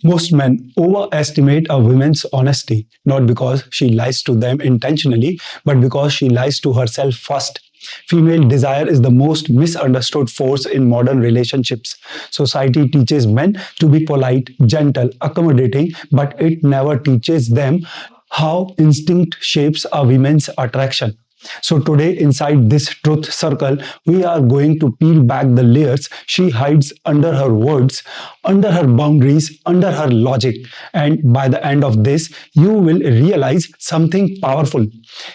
Most men overestimate a woman's honesty, not because she lies to them intentionally, but because she lies to herself first. Female desire is the most misunderstood force in modern relationships. Society teaches men to be polite, gentle, accommodating, but it never teaches them how instinct shapes a woman's attraction. So, today, inside this truth circle, we are going to peel back the layers she hides under her words, under her boundaries, under her logic. And by the end of this, you will realize something powerful.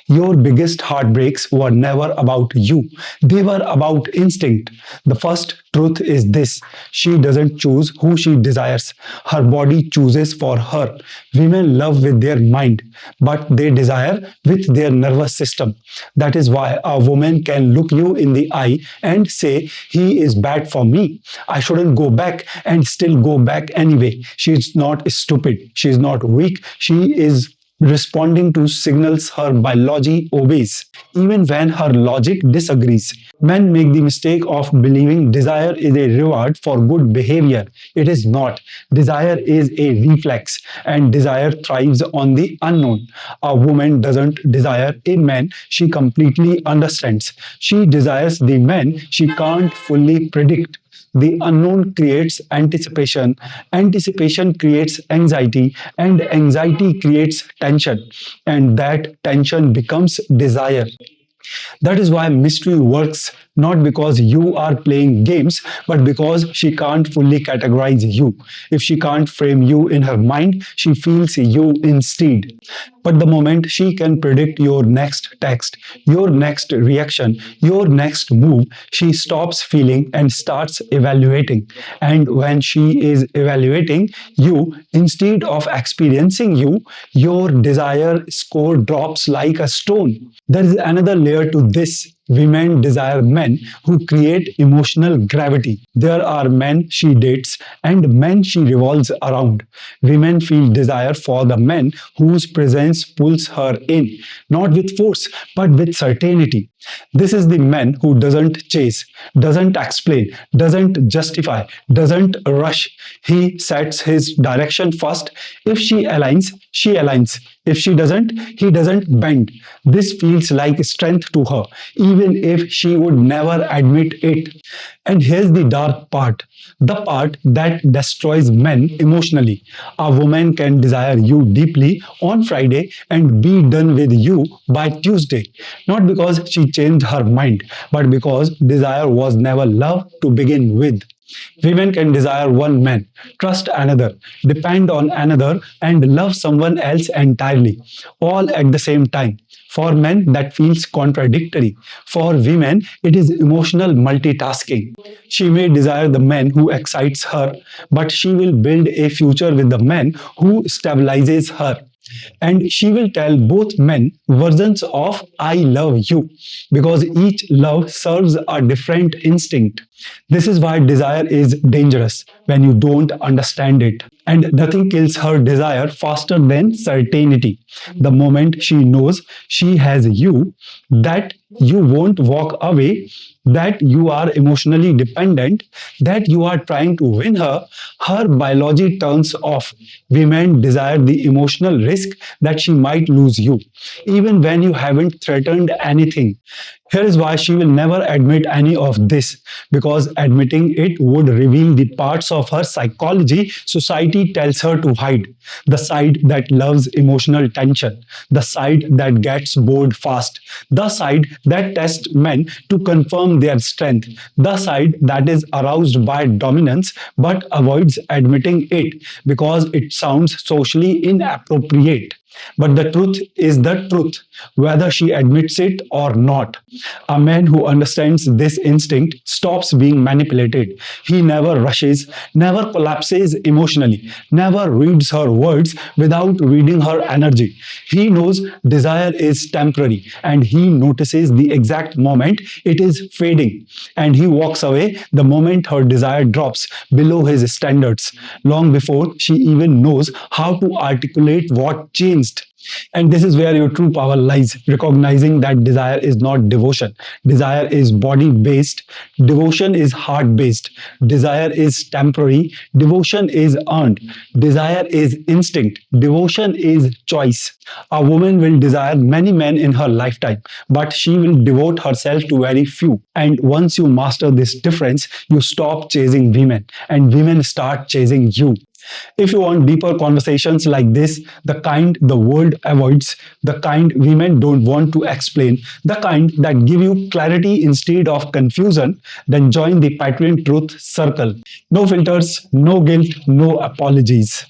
Your biggest heartbreaks were never about you, they were about instinct. The first truth is this: she doesn't choose who she desires, her body chooses for her. Women love with their mind, but they desire with their nervous system. That is why a woman can look you in the eye and say, "He is bad for me. I shouldn't go back," and still go back anyway. She is not stupid. She is not weak. She is responding to signals her biology obeys, even when her logic disagrees. Men make the mistake of believing desire is a reward for good behavior. It is not. Desire is a reflex, and desire thrives on the unknown. A woman doesn't desire a man she completely understands. She desires the man she can't fully predict. The unknown creates anticipation, anticipation creates anxiety, and anxiety creates tension, and that tension becomes desire. That is why mystery works, not because you are playing games, but because she can't fully categorize you. If she can't frame you in her mind, she feels you instead. But the moment she can predict your next text, your next reaction, your next move, she stops feeling and starts evaluating. And when she is evaluating you instead of experiencing you, your desire score drops like a stone. There is another layer to this. Women desire men who create emotional gravity. There are men she dates and men she revolves around. Women feel desire for the men whose presence pulls her in, not with force, but with certainty. This is the man who doesn't chase, doesn't explain, doesn't justify, doesn't rush. He sets his direction first. If she aligns, she aligns. If she doesn't, he doesn't bend. This feels like strength to her, even if she would never admit it. And here's the dark part, the part that destroys men emotionally. A woman can desire you deeply on Friday and be done with you by Tuesday. Not because she changed her mind, but because desire was never love to begin with. Women can desire one man, trust another, depend on another, and love someone else entirely, all at the same time. For men, that feels contradictory. For women, it is emotional multitasking. She may desire the man who excites her, but she will build a future with the man who stabilizes her. And she will tell both men versions of "I love you" because each love serves a different instinct. This is why desire is dangerous when you don't understand it. And nothing kills her desire faster than certainty. The moment she knows she has you, that you won't walk away, that you are emotionally dependent, that you are trying to win her, her biology turns off. Women desire the emotional risk that she might lose you, even when you haven't threatened anything. Here is why she will never admit any of this, because admitting it would reveal the parts of her psychology society tells her to hide. The side that loves emotional tension, the side that gets bored fast, the side that tests men to confirm their strength, the side that is aroused by dominance but avoids admitting it because it sounds socially inappropriate. But the truth is the truth, whether she admits it or not. A man who understands this instinct stops being manipulated. He never rushes, never collapses emotionally, never reads her words without reading her energy. He knows desire is temporary and he notices the exact moment it is fading. And he walks away the moment her desire drops below his standards, long before she even knows how to articulate what changed. against. And this is where your true power lies, recognizing that desire is not devotion. Desire is body based, devotion is heart based. Desire is temporary, devotion is earned. Desire is instinct, devotion is choice. A woman will desire many men in her lifetime, but she will devote herself to very few. And once you master this difference, you stop chasing women and women start chasing you. If you want deeper conversations like this, the kind the world avoids, the kind women don't want to explain, the kind that give you clarity instead of confusion, then join the Patreon Truth Circle. No filters, no guilt, no apologies.